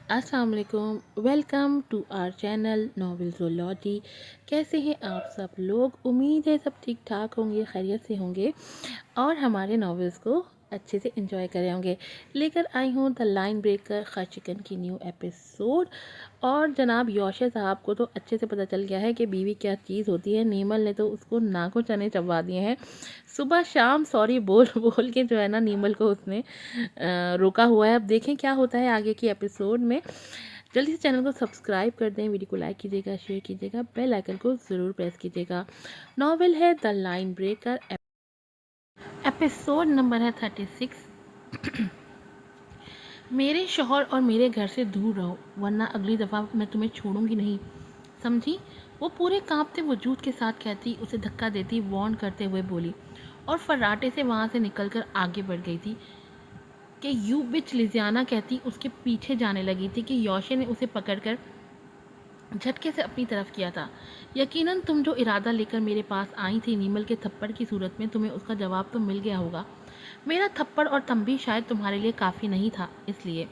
अस्सलाम वालेकुम। Welcome to our channel novel zoology. कैसे हैं आप सब लोग? उम्मीद है सब ठीक ठाक होंगे, खैरियत से होंगे और हमारे नॉवेल्स को अच्छे से एंजॉय कर रहे होंगे। लेकर आई हूँ द लाइन ब्रेकर खशिकन की न्यू एपिसोड। और जनाब यौशा साहब को तो अच्छे से पता चल गया है कि बीवी क्या चीज़ होती है। नीमल ने तो उसको नाकों चने चबा दिए हैं। सुबह शाम सॉरी बोल बोल के जो है ना नीमल को उसने रोका हुआ है। अब देखें क्या होता है आगे की एपिसोड में। जल्दी से चैनल को सब्सक्राइब कर दें, वीडियो को लाइक कीजिएगा, शेयर कीजिएगा, बेल आइकन को ज़रूर प्रेस कीजिएगा। नॉवेल है the line breaker, episode number है 36। मेरे शौहर और मेरे घर से दूर रहो वरना अगली दफ़ा मैं तुम्हें छोड़ूंगी नहीं, समझी? वो पूरे कांपते वजूद के साथ कहती, उसे धक्का देती, वार्न करते हुए बोली और फर्राटे से वहाँ से निकलकर आगे बढ़ गई थी कि यू बिच लिजियाना कहती उसके पीछे जाने लगी थी कि यौशे ने उसे पकड़कर झटके से अपनी तरफ किया था। यकीनन तुम जो इरादा लेकर मेरे पास आई थी नीमल के थप्पड़ की सूरत में, तुम्हें उसका जवाब तो मिल गया होगा। मेरा थप्पड़ और तंबी शायद तुम्हारे लिए काफ़ी नहीं था, इसलिए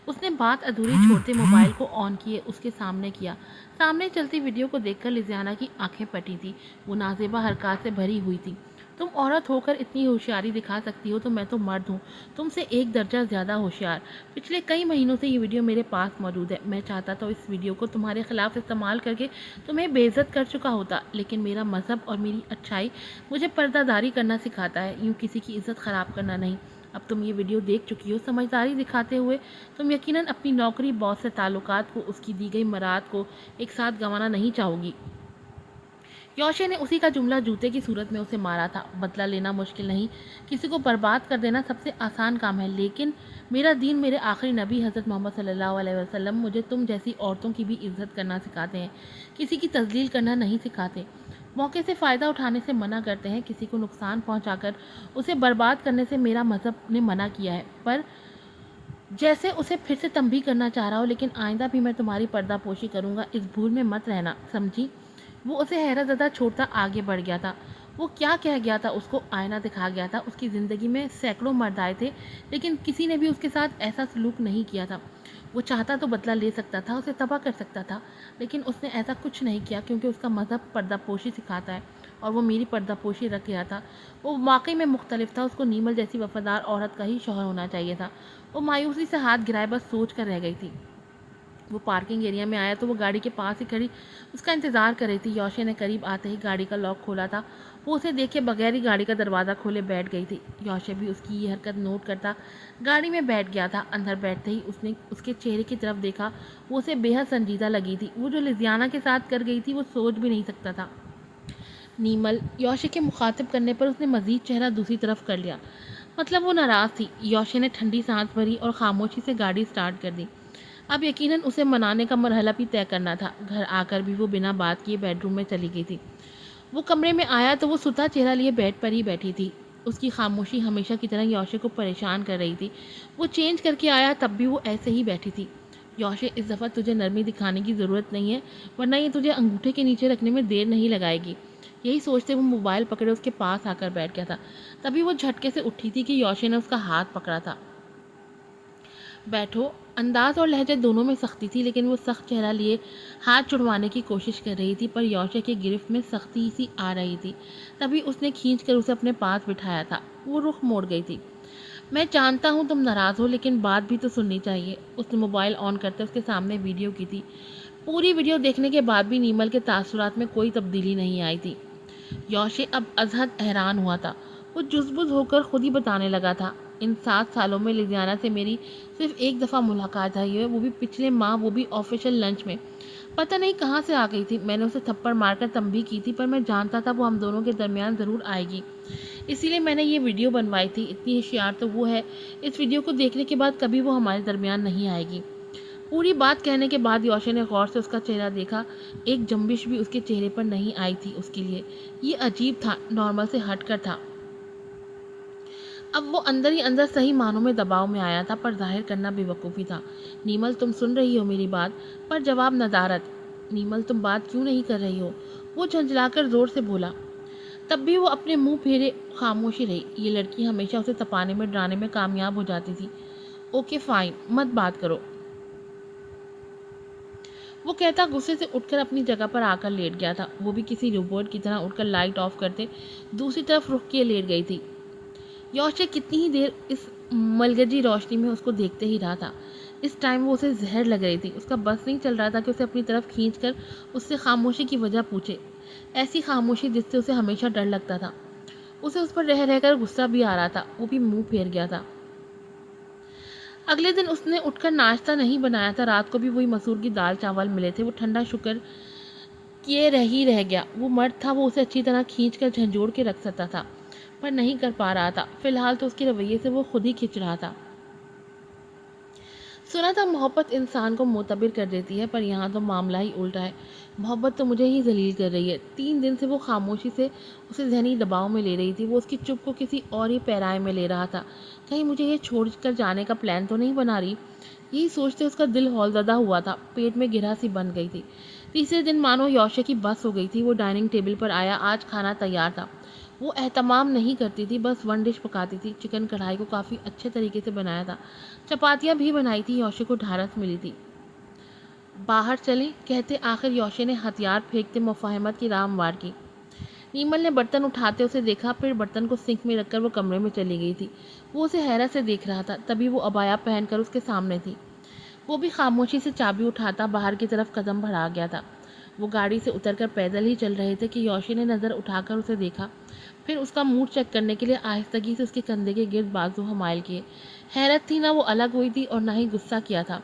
उसने बात अधूरी छोड़ते मोबाइल को ऑन किए उसके सामने किया। सामने चलती वीडियो को देखकर लिजियाना की आंखें फटी थी। वो नाजेबा हरकत से भरी हुई थी। तुम औरत होकर इतनी होशियारी दिखा सकती हो तो मैं तो मर्द हूँ, तुमसे एक दर्जा ज़्यादा होशियार। पिछले कई महीनों से ये वीडियो मेरे पास मौजूद है। मैं चाहता तो इस वीडियो को तुम्हारे खिलाफ इस्तेमाल करके तुम्हें बेइज्जत कर चुका होता, लेकिन मेरा मज़हब और मेरी अच्छाई मुझे पर्दादारी करना सिखाता है, यूँ किसी की इज्जत ख़राब करना नहीं। अब तुम ये वीडियो देख चुकी हो, समझदारी दिखाते हुए तुम यकीनन अपनी नौकरी, बॉस से ताल्लुकात को, उसकी दी गई मराद को एक साथ गंवाना नहीं चाहोगी। यौशे ने उसी का जुमला जूते की सूरत में उसे मारा था। बदला लेना मुश्किल नहीं, किसी को बर्बाद कर देना सबसे आसान काम है, लेकिन मेरा दीन, मेरे आखिरी नबी हज़रत मोहम्मद सल्लल्लाहु अलैहि वसल्लम मुझे तुम जैसी औरतों की भी इज्जत करना सिखाते हैं, किसी की तजलील करना नहीं सिखाते। मौके से फ़ायदा उठाने से मना करते हैं, किसी को नुकसान पहुंचाकर उसे बर्बाद करने से मेरा मज़हब ने मना किया है। पर जैसे उसे फिर से तंबी करना चाह रहा हो, लेकिन आइंदा भी मैं तुम्हारी पर्दापोशी करूँगा, इस भूल में मत रहना, समझी? वो उसे हैरतज़दा छोड़ता आगे बढ़ गया था। वो क्या कह गया था? उसको आईना दिखा गया था। उसकी ज़िंदगी में सैकड़ों मर्द आए थे, लेकिन किसी ने भी उसके साथ ऐसा सलूक नहीं किया था। वो चाहता तो बदला ले सकता था, उसे तबाह कर सकता था, लेकिन उसने ऐसा कुछ नहीं किया क्योंकि उसका मज़हब पर्दापोशी सिखाता है और वो मेरी पर्दापोशी रख गया था। वो वाकई में मुख्तलिफ था। उसको नीमल जैसी वफादार औरत का ही शौहर होना चाहिए था। वो मायूसी से हाथ गिराए बस सोच कर रह गई थी। वो पार्किंग एरिया में आया तो वो गाड़ी के पास ही खड़ी उसका इंतज़ार कर रही थी। यौशे ने करीब आते ही गाड़ी का लॉक खोला था। वो उसे देखे बगैर ही गाड़ी का दरवाज़ा खोले बैठ गई थी। यौशे भी उसकी ये हरकत नोट करता गाड़ी में बैठ गया था। अंदर बैठते ही उसने उसके चेहरे की तरफ देखा। वो उसे बेहद संजीदा लगी थी। वो जो लिजियाना के साथ कर गई थी वो सोच भी नहीं सकता था। नीमल, यौशे के मुखातिब करने पर उसने मज़ीद चेहरा दूसरी तरफ कर लिया, मतलब वो नाराज़ थी। यौशे ने ठंडी सांस भरी और खामोशी से गाड़ी स्टार्ट कर दी। अब यकीनन उसे मनाने का मरहला भी तय करना था। घर आकर भी वो बिना बात किए बेडरूम में चली गई थी। वो कमरे में आया तो वो सुता चेहरा लिए बेड पर ही बैठी थी। उसकी खामोशी हमेशा की तरह यौशे को परेशान कर रही थी। वो चेंज करके आया तब भी वो ऐसे ही बैठी थी। यौशे, इस दफ़ा तुझे नरमी दिखाने की ज़रूरत नहीं है, वरना ये तुझे अंगूठे के नीचे रखने में देर नहीं लगाएगी। यही सोचते वो मोबाइल पकड़े उसके पास आकर बैठ गया था। तभी वो झटके से उठी थी कि यौशे ने उसका हाथ पकड़ा था। बैठो। अंदाज और लहजे दोनों में सख्ती थी, लेकिन वो सख्त चेहरा लिए हाथ छुड़वाने की कोशिश कर रही थी, पर यौशे की गिरफ्त में सख्ती सी आ रही थी। तभी उसने खींच कर उसे अपने पास बिठाया था। वो रुख मोड़ गई थी। मैं जानता हूँ तुम नाराज़ हो, लेकिन बात भी तो सुननी चाहिए। उसने मोबाइल ऑन करते उसके सामने वीडियो की थी। पूरी वीडियो देखने के बाद भी नीमल के तासुरात में कोई तब्दीली नहीं आई थी। यौशे अब अजहद हैरान हुआ था। वो जुज़बुज़ होकर खुद ही बताने लगा था, इन 7 सालों में लिजियाना से मेरी सिर्फ एक दफ़ा मुलाकात हुई है, वो भी पिछले माह, वो भी ऑफिशियल लंच में। पता नहीं कहाँ से आ गई थी। मैंने उसे थप्पड़ मारकर तंबी की थी, पर मैं जानता था वो हम दोनों के दरमियान ज़रूर आएगी, इसीलिए मैंने ये वीडियो बनवाई थी। इतनी होशियार तो वो है, इस वीडियो को देखने के बाद कभी वो हमारे दरमियान नहीं आएगी। पूरी बात कहने के बाद यौशे ने गौर से उसका चेहरा देखा। एक जंबिश भी उसके चेहरे पर नहीं आई थी उसके लिए। ये अजीब था, नॉर्मल से हटकर था। अब वो अंदर ही अंदर सही मानों में दबाव में आया था, पर जाहिर करना बेवकूफ़ी था। नीमल, तुम सुन रही हो मेरी बात? पर जवाब नदारत। नीमल, तुम बात क्यों नहीं कर रही हो? वो झंझलाकर ज़ोर से बोला। तब भी वो अपने मुंह फेरे खामोशी रही। ये लड़की हमेशा उसे तपाने में, डराने में कामयाब हो जाती थी। ओके फाइन, मत बात करो। وہ کہتا غصے سے اٹھ کر اپنی جگہ پر آ کر لیٹ گیا تھا، وہ بھی کسی روبوٹ کی طرح اٹھ کر لائٹ آف کرتے دوسری طرف رخ کیے لیٹ گئی تھی۔ یوشے کتنی ہی دیر اس ملگجی روشنی میں اس کو دیکھتے ہی رہا تھا۔ اس ٹائم وہ اسے زہر لگ رہی تھی، اس کا بس نہیں چل رہا تھا کہ اسے اپنی طرف کھینچ کر اس سے خاموشی کی وجہ پوچھے، ایسی خاموشی جس سے اسے ہمیشہ ڈر لگتا تھا۔ اسے اس پر رہ رہ کر غصہ بھی آ رہا تھا، وہ بھی منہ پھیر گیا تھا۔ اگلے دن اس نے اٹھ کر ناشتہ نہیں بنایا تھا، رات کو بھی وہی مسور کی دال چاول ملے تھے، وہ ٹھنڈا شکر کیے رہ گیا۔ وہ مرد تھا، وہ اسے اچھی طرح کھینچ کر جھنجھوڑ کے رکھ سکتا تھا، پر نہیں کر پا رہا تھا۔ فی الحال تو اس کے رویے سے وہ خود ہی کھنچ رہا تھا۔ سنا تھا محبت انسان کو معتبر کر دیتی ہے، پر یہاں تو معاملہ ہی الٹا ہے۔ محبت تو مجھے ہی ذلیل کر رہی ہے۔ 3 دن سے وہ خاموشی سے اسے ذہنی دباؤ میں لے رہی تھی، وہ اس کی چپ کو کسی اور ہی پیرائے میں لے رہا تھا۔ کہیں مجھے یہ چھوڑ کر جانے کا پلان تو نہیں بنا رہی؟ یہی سوچتے اس کا دل ہولزدہ ہوا تھا، پیٹ میں گرہ سی بن گئی تھی۔ تیسرے دن مانو یوشے کی بس ہو گئی تھی، وہ ڈائننگ ٹیبل پر آیا۔ آج کھانا تیار تھا۔ وہ اہتمام نہیں کرتی تھی، بس 1 ڈش پکاتی تھی۔ چکن کڑھائی کو کافی اچھے طریقے سے بنایا تھا، چپاتیاں بھی بنائی تھی۔ یوشے کو ڈھارس ملی تھی۔ باہر چلیں کہتے آخر یوشے نے ہتھیار پھینکتے مفاہمت کی راہ ہموار کی۔ نیمل نے برتن اٹھاتے اسے دیکھا، پھر برتن کو سنک میں رکھ کر وہ کمرے میں چلی گئی تھی۔ وہ اسے حیرت سے دیکھ رہا تھا، تبھی وہ عبایا پہن کر اس کے سامنے تھی۔ وہ بھی خاموشی سے چابی اٹھاتا باہر کی طرف قدم بڑھا گیا تھا۔ وہ گاڑی سے اتر کر پیدل ہی چل رہے تھے کہ یوشے نے نظر اٹھا کر اسے دیکھا، پھر اس کا موڈ چیک کرنے کے لیے آہستگی سے اس کے کندھے کے گرد بازو حمائل کیے۔ حیرت تھی، نہ وہ الگ ہوئی تھی اور نہ ہی غصہ کیا تھا۔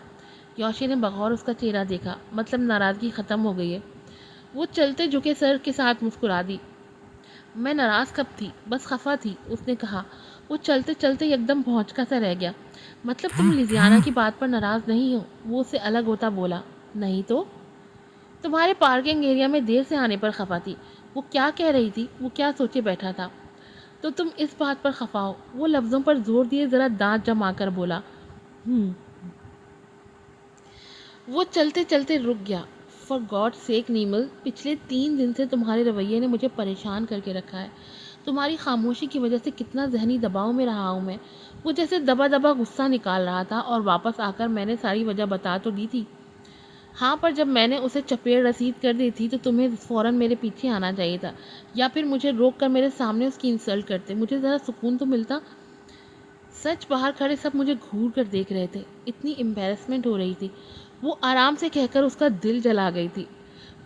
یوشے نے بغور اس کا چہرہ دیکھا، مطلب ناراضگی ختم ہو گئی ہے۔ وہ چلتے جھکے سر کے ساتھ مسکرا دی۔ میں ناراض کب تھی، بس خفا تھی، اس نے کہا۔ وہ چلتے چلتے یکدم بھونچکا سا رہ گیا۔ مطلب تم لیزیانا کی بات پر ناراض نہیں ہو؟ وہ اس سے الگ ہوتا بولا۔ نہیں تو؟ تمہارے پارکنگ ایریا میں دیر سے آنے پر خفا تھی۔ وہ کیا کہہ رہی تھی؟ وہ کیا سوچے بیٹھا تھا؟ تو تم اس بات پر خفا ہو؟ وہ لفظوں پر زور دیے ذرا دانت جما کر بولا۔ وہ چلتے چلتے رک گیا۔ فار گاڈ سیک نیمل، پچھلے 3 دن سے تمہارے رویے نے مجھے پریشان کر کے رکھا ہے۔ تمہاری خاموشی کی وجہ سے کتنا ذہنی دباؤ میں رہا ہوں میں۔ وہ جیسے دبا دبا غصہ نکال رہا تھا، اور واپس آ کر میں نے ساری وجہ بتا تو دی تھی۔ ہاں، پر جب میں نے اسے چپیڑ رسید کر دی تھی تو تمہیں فوراً میرے پیچھے آنا چاہیے تھا، یا پھر مجھے روک کر میرے سامنے اس کی انسلٹ کرتے، مجھے ذرا سکون تو ملتا۔ سچ باہر کھڑے سب مجھے گھور کر دیکھ رہے تھے، اتنی امبیرسمنٹ ہو رہی تھی۔ وہ آرام سے کہہ کر اس کا دل جلا گئی تھی۔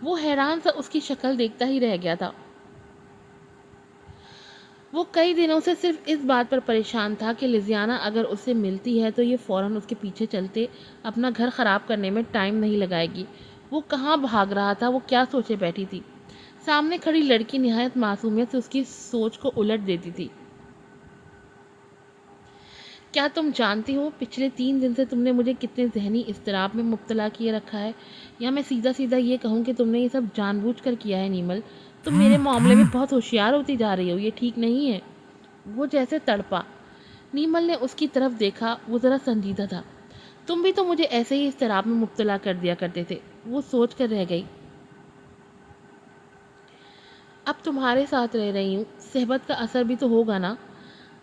وہ حیران سا اس کی شکل دیکھتا ہی رہ گیا تھا۔ وہ کئی دنوں سے صرف اس بات پر پریشان تھا کہ لیزیانا اگر اس سے ملتی ہے تو یہ فوراً اس کے پیچھے چلتے اپنا گھر خراب کرنے میں ٹائم نہیں لگائے گی۔ وہ کہاں بھاگ رہا تھا، وہ کیا سوچے بیٹھی تھی؟ سامنے کھڑی لڑکی نہایت معصومیت سے اس کی سوچ کو الٹ دیتی تھی۔ کیا تم جانتی ہو پچھلے 3 دن سے تم نے مجھے کتنے ذہنی اضطراب میں مبتلا کیے رکھا ہے؟ یا میں سیدھا سیدھا یہ کہوں کہ تم نے یہ سب جان بوجھ کر کیا ہے نیمل۔ تم میرے معاملے میں بہت ہوشیار ہوتی جا رہی ہو، یہ ٹھیک نہیں ہے۔ وہ جیسے تڑپا۔ نیمل نے اس کی طرف دیکھا، وہ ذرا سنجیدہ تھا۔ تم بھی تو مجھے ایسے ہی اضطراب میں مبتلا کر دیا کرتے تھے۔ وہ سوچ کر رہ گئی۔ اب تمہارے ساتھ رہ رہی ہوں، صحبت کا اثر بھی تو ہوگا نا۔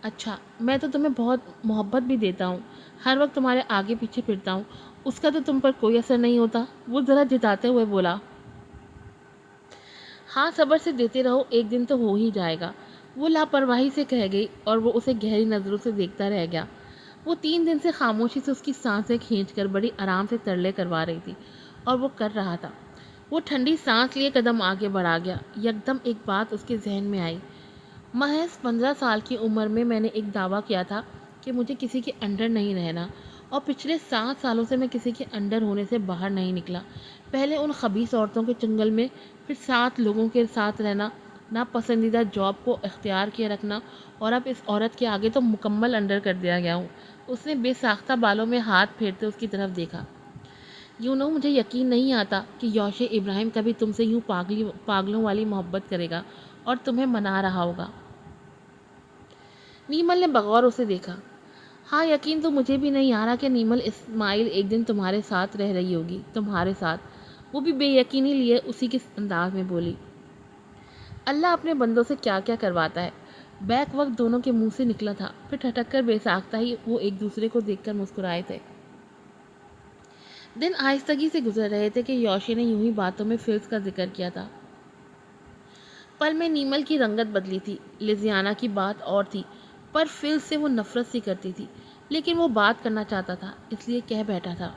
اچھا، میں تو تمہیں بہت محبت بھی دیتا ہوں، ہر وقت تمہارے آگے پیچھے پھرتا ہوں، اس کا تو تم پر کوئی اثر نہیں ہوتا؟ وہ ذرا جتاتے ہوئے بولا۔ ہاں، صبر سے دیتے رہو، ایک دن تو ہو ہی جائے گا، وہ لاپرواہی سے کہہ گئی، اور وہ اسے گہری نظروں سے دیکھتا رہ گیا۔ وہ 3 دن سے خاموشی سے اس کی سانسیں کھینچ کر بڑی آرام سے ترلے کروا رہی تھی، اور وہ کر رہا تھا۔ وہ ٹھنڈی سانس لیے قدم آگے بڑھا گیا۔ یکدم ایک بات اس کے ذہن میں آئی۔ محض 15 سال کی عمر میں نے ایک دعویٰ کیا تھا کہ مجھے کسی کے انڈر نہیں رہنا، اور پچھلے 7 سالوں سے میں کسی کے انڈر ہونے سے باہر نہیں نکلا۔ پہلے ان خبیث عورتوں کے چنگل میں، پھر 7 لوگوں کے ساتھ رہنا، ناپسندیدہ جاب کو اختیار کیے رکھنا، اور اب اس عورت کے آگے تو مکمل انڈر کر دیا گیا ہوں۔ اس نے بے ساختہ بالوں میں ہاتھ پھیرتے اس کی طرف دیکھا۔ مجھے یقین نہیں آتا کہ یوشے ابراہیم کبھی تم سے یوں پاگلوں والی محبت کرے گا اور تمہیں منا رہا ہوگا۔ نیمل نے بغور اسے دیکھا۔ ہاں، یقین تو مجھے بھی نہیں آ رہا کہ نیمل اسماعیل ایک دن تمہارے ساتھ رہ رہی ہوگی، تمہارے ساتھ۔ وہ بھی بے یقینی لیے اسی کے انداز میں بولی۔ اللہ اپنے بندوں سے کیا کیا کرواتا ہے۔ بیک وقت دونوں کے منہ سے نکلا تھا، پھر ٹھٹک کر بے ساختہ ہی وہ ایک دوسرے کو دیکھ کر مسکرائے تھے۔ दिन आहिस्तगी से गुजर रहे थे कि योशी ने यूं ही बातों में फिल्स का जिक्र किया था। पल में नीमल की रंगत बदली थी। लिजियाना की बात और थी, पर फिल्स से वो नफरत सी करती थी, लेकिन वो बात करना चाहता था, इसलिए कह बैठा था।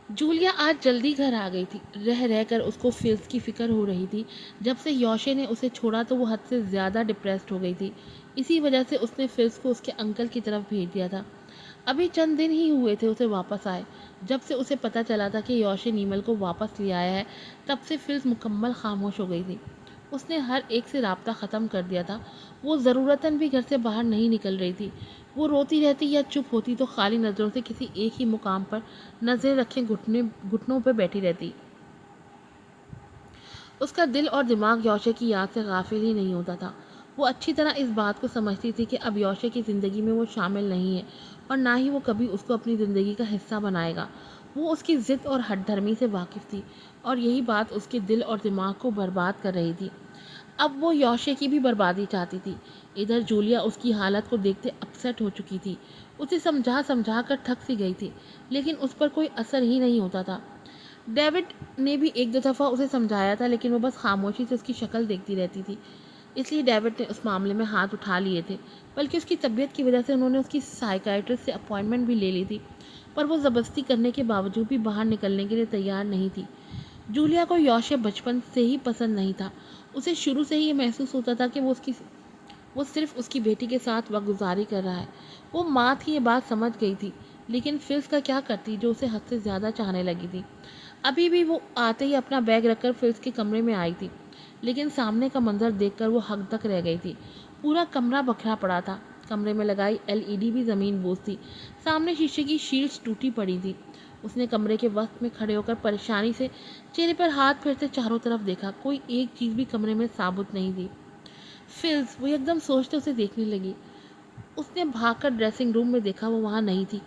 जूलिया आज जल्दी घर आ गई थी। रह रह कर उसको फिल्स की फिक्र हो रही थी। जब से योशे ने उसे छोड़ा तो वो हद से ज़्यादा डिप्रेस्ड हो गई थी। इसी वजह से उसने फिल्स को उसके अंकल की तरफ भेज दिया था। अभी चंद दिन ही हुए थे उसे वापस आए। जब से उसे पता चला था कि योशे नीमल को वापस ले आया है, तब से फिल्स मुकम्मल खामोश हो गई थी। उसने हर एक से राब्ता ख़त्म कर दिया था। वो ज़रूरतन भी घर से बाहर नहीं निकल रही थी। वो रोती रहती या चुप होती तो खाली नज़रों से किसी एक ही मुकाम पर नज़रें रखे घुटनों पर बैठी रहती। उसका दिल और दिमाग यौशे की याद से गाफिल ही नहीं होता था। वो अच्छी तरह इस बात को समझती थी कि अब यौशे की ज़िंदगी में वो शामिल नहीं है, और ना ही वो कभी उसको अपनी ज़िंदगी का हिस्सा बनाएगा। वो उसकी ज़िद और हठधर्मी से वाकिफ़ थी, और यही बात उसके दिल और दिमाग को बर्बाद कर रही थी। अब वो यौशे की भी बर्बादी चाहती थी। इधर जूलिया उसकी हालत को देखते अपसेट हो चुकी थी। उसे समझा समझा कर थक सी गई थी, लेकिन उस पर कोई असर ही नहीं होता था। डेविड ने भी एक दो दफ़ा उसे समझाया था, लेकिन वो बस खामोशी से उसकी शक्ल देखती रहती थी। इसलिए डेविड ने उस मामले में हाथ उठा लिए थे। बल्कि उसकी तबीयत की वजह से उन्होंने उसकी साइकाइट्रिस्ट से अपॉइंटमेंट भी ले ली थी, पर वो ज़बरदस्ती करने के बावजूद भी बाहर निकलने के लिए तैयार नहीं थी। जूलिया को यौशे बचपन से ही पसंद नहीं था। उसे शुरू से ही ये महसूस होता था कि वो सिर्फ उसकी बेटी के साथ वक्त गुजारी कर रहा है। वो माँ थी, ये बात समझ गई थी, लेकिन फिल्स का क्या करती जो उसे हद से ज़्यादा चाहने लगी थी। अभी भी वो आते ही अपना बैग रखकर फिल्स के कमरे में आई थी, लेकिन सामने का मंजर देखकर वो हकदक रह गई थी। पूरा कमरा बखरा पड़ा था। कमरे में लगाई एलईडी भी ज़मीन बोझ थी। सामने शीशे की शील्ड्स टूटी पड़ी थी। उसने कमरे के वक्त में खड़े होकर परेशानी से चेहरे पर हाथ फेरते चारों तरफ देखा। कोई एक चीज़ भी कमरे में साबुत नहीं थी। फिल्स, वो एकदम सोचते उसे देखने लगी। उसने भागकर ड्रेसिंग रूम में देखा, वो वहाँ नहीं थी।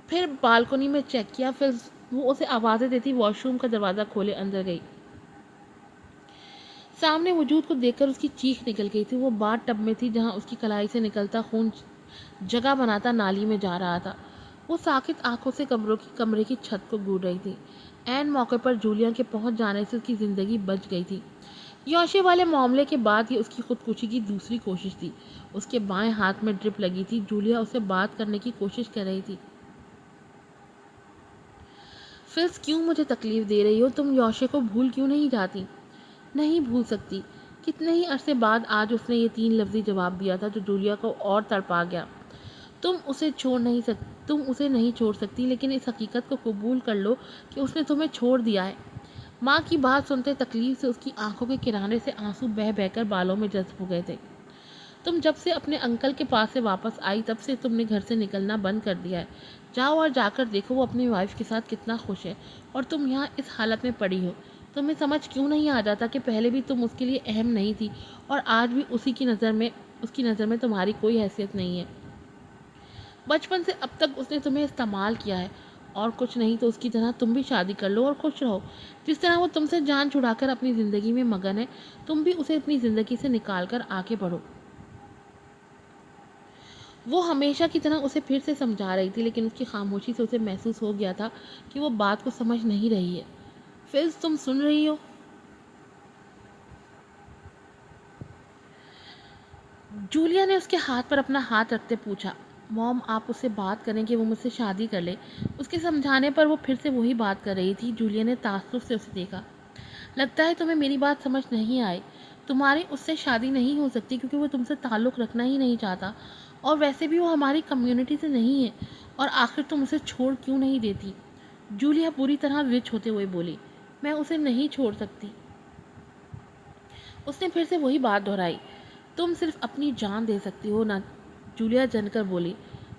फिर बालकनी में चेक किया। फिर वो उसे आवाज़ें देती वॉशरूम का दरवाज़ा खोले अंदर गई। सामने वजूद को देखकर उसकी चीख निकल गई थी। वो बाथ टब में थी, जहाँ उसकी कलाई से निकलता खून जगह बनाता नाली में जा रहा था। वो साकित आंखों से कमरे की छत को घूर रही थी। ऐन मौके पर जूलिया के पहुंच जाने से उसकी ज़िंदगी बच गई थी। यौशे वाले मामले के बाद ये उसकी खुदकुशी की दूसरी कोशिश थी। उसके बाएं हाथ में ड्रिप लगी थी। जूलिया उससे बात करने की कोशिश कर रही थी। फिल्स, क्यों मुझे तकलीफ दे रही हो? तुम यौशे को भूल क्यों नहीं जाती? नहीं भूल सकती। कितने ही अरसे बाद आज उसने ये 3 लफ्ज़ी जवाब दिया था, जो जूलिया को और तड़पा गया। तुम उसे नहीं छोड़ सकती, लेकिन इस हकीकत को कबूल कर लो कि उसने तुम्हें छोड़ दिया है। माँ की बात सुनते तकलीफ से उसकी आंखों के किनारे से आंसू बह बहकर बालों में जज्ब हो गए थे। तुम जब से अपने अंकल के पास से वापस आई, तब से तुमने घर से निकलना बंद कर दिया है। जाओ और जाकर देखो वो अपनी वाइफ के साथ कितना खुश है, और तुम यहाँ इस हालत में पड़ी हो। तुम्हें समझ क्यों नहीं आ जाता कि पहले भी तुम उसके लिए अहम नहीं थी, और आज भी उसकी नज़र में तुम्हारी कोई हैसियत नहीं है। बचपन से अब तक उसने तुम्हें इस्तेमाल किया है, और कुछ नहीं तो उसकी तरह तुम भी शादी कर लो और खुश रहो। जिस तरह वो तुमसे जान छुड़ाकर अपनी ज़िंदगी में मगन है, तुम भी उसे अपनी ज़िंदगी से निकाल कर आगे बढ़ो। वो हमेशा की तरह उसे फिर से समझा रही थी, लेकिन उसकी खामोशी से उसे महसूस हो गया था कि वो बात को समझ नहीं रही है। फिल्स, तुम सुन रही हो? जूलिया ने उसके हाथ पर अपना हाथ रखते पूछा। मॉम, आप उससे बात करें कि वो मुझसे शादी कर ले। उसके समझाने पर वो फिर से वही बात कर रही थी। जूलिया ने ताज्जुब से उसे देखा। लगता है तुम्हें मेरी बात समझ नहीं आई। तुम्हारी उससे शादी नहीं हो सकती, क्योंकि वो तुमसे ताल्लुक़ रखना ही नहीं चाहता, और वैसे भी वो हमारी कम्युनिटी से नहीं है। और आखिर तुम उसे छोड़ क्यों नहीं देती? जूलिया बुरी तरह विच होते हुए बोली। मैं उसे नहीं छोड़ सकती। उसने फिर से वही बात दोहराई। तुम सिर्फ अपनी जान दे सकती हो ना? जूलिया जनकर बोली।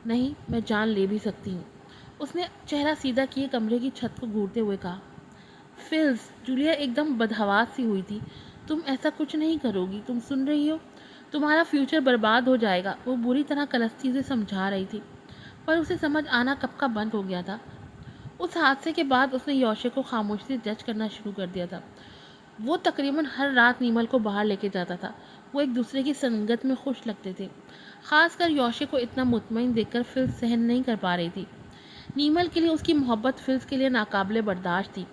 नहीं, मैं जान ले भी सकती हूँ। उसने चेहरा सीधा किए कमरे की छत को घूरते हुए कहा। फिल्स, जूलिया एकदम बदहवास सी हुई थी। तुम ऐसा कुछ नहीं करोगी, तुम सुन रही हो? तुम्हारा फ्यूचर बर्बाद हो जाएगा। वो बुरी तरह कलस्ती से समझा रही थी, पर उसे समझ आना कब का बंद हो गया था। उस हादसे के बाद उसने यौशे को खामोशी से जज करना शुरू कर दिया था। वो तकरीबन हर रात नीमल को बाहर लेके जाता था। وہ ایک دوسرے کی سنگت میں خوش لگتے تھے۔ خاص کر یوشے کو اتنا مطمئن دیکھ کر فلز سہن نہیں کر پا رہی تھی۔ نیمل کے لیے اس کی محبت فلز کے لیے ناقابل برداشت تھی۔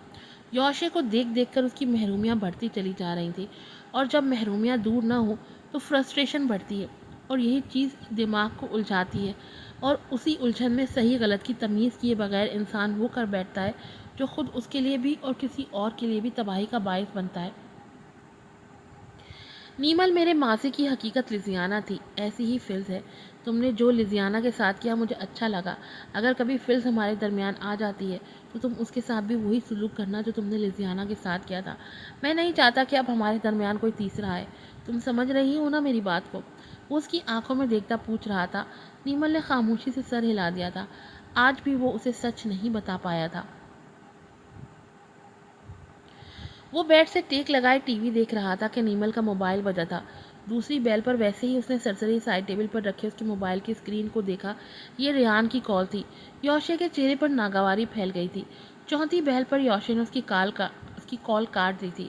یوشے کو دیکھ دیکھ کر اس کی محرومیاں بڑھتی چلی جا رہی تھی، اور جب محرومیاں دور نہ ہو تو فرسٹریشن بڑھتی ہے، اور یہی چیز دماغ کو الجھاتی ہے، اور اسی الجھن میں صحیح غلط کی تمیز کیے بغیر انسان وہ کر بیٹھتا ہے جو خود اس کے لیے بھی اور کسی اور کے لیے بھی تباہی کا باعث بنتا ہے۔ نیمل، میرے ماضی کی حقیقت لزیانہ تھی، ایسی ہی فلز ہے۔ تم نے جو لزیانہ کے ساتھ کیا مجھے اچھا لگا۔ اگر کبھی فلز ہمارے درمیان آ جاتی ہے تو تم اس کے ساتھ بھی وہی سلوک کرنا جو تم نے لزیانہ کے ساتھ کیا تھا۔ میں نہیں چاہتا کہ اب ہمارے درمیان کوئی تیسرا آئے۔ تم سمجھ رہی ہو نا میری بات کو؟ وہ اس کی آنکھوں میں دیکھتا پوچھ رہا تھا۔ نیمل نے خاموشی سے سر ہلا دیا تھا۔ آج بھی وہ اسے سچ نہیں بتا پایا تھا۔ وہ بیڈ سے ٹیک لگائے ٹی وی دیکھ رہا تھا کہ نیمل کا موبائل بجا تھا۔ دوسری بیل پر ویسے ہی اس نے سرسری سائڈ ٹیبل پر رکھے اس کے موبائل کی اسکرین کو دیکھا۔ یہ ریان کی کال تھی۔ یوشے کے چہرے پر ناگواری پھیل گئی تھی۔ چوتھی بیل پر یوشے نے اس کی کال کاٹ دی تھی۔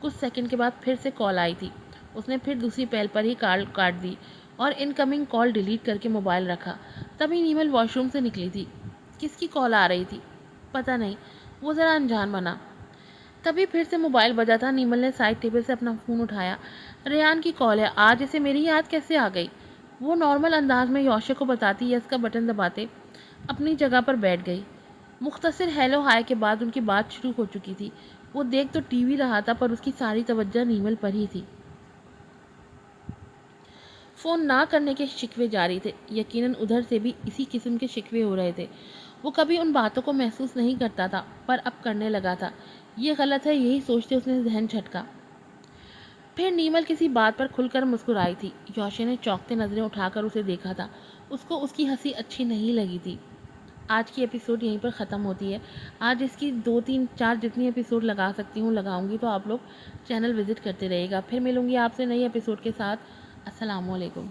کچھ سیکنڈ کے بعد پھر سے کال آئی تھی۔ اس نے پھر دوسری بیل پر ہی کال کاٹ دی اور انکمنگ کال ڈیلیٹ کر کے موبائل رکھا۔ تبھی نیمل واش روم سے نکلی تھی۔ کس کی کال آ رہی تھی؟ پتہ نہیں، وہ ذرا انجان بنا۔ تبھی پھر سے موبائل بجا تھا۔ نیمل نے سائڈ ٹیبل سے اپنا فون اٹھایا۔ ریان کی کال ہے۔ آج اسے میری یاد کیسے آ گئی؟ وہ نارمل انداز میں یوشے کو بتاتی یس کا بٹن دباتے اپنی جگہ پر بیٹھ گئی۔ مختصر ہیلو ہائی کے بعد ان کی بات شروع ہو چکی تھی۔ وہ دیکھ تو ٹی وی رہا تھا پر اس کی ساری توجہ نیمل پر ہی تھی۔ فون نہ کرنے کے شکوے جاری تھے۔ یقیناً ادھر سے بھی اسی قسم کے شکوے ہو رہے تھے۔ وہ کبھی ان باتوں کو محسوس نہیں کرتا تھا پر اب کرنے لگا تھا۔ یہ غلط ہے، یہی سوچتے اس نے ذہن جھٹکا۔ پھر نیمل کسی بات پر کھل کر مسکرائی تھی۔ یوشے نے چونکتے نظریں اٹھا کر اسے دیکھا تھا۔ اس کو اس کی ہنسی اچھی نہیں لگی تھی۔ آج کی ایپیسوڈ یہیں پر ختم ہوتی ہے۔ آج اس کی 2 3 4 جتنی ایپیسوڈ لگا سکتی ہوں لگاؤں گی، تو آپ لوگ چینل وزٹ کرتے رہیے گا۔ پھر ملوں گی آپ سے نئی ایپیسوڈ کے ساتھ۔ السلام علیکم۔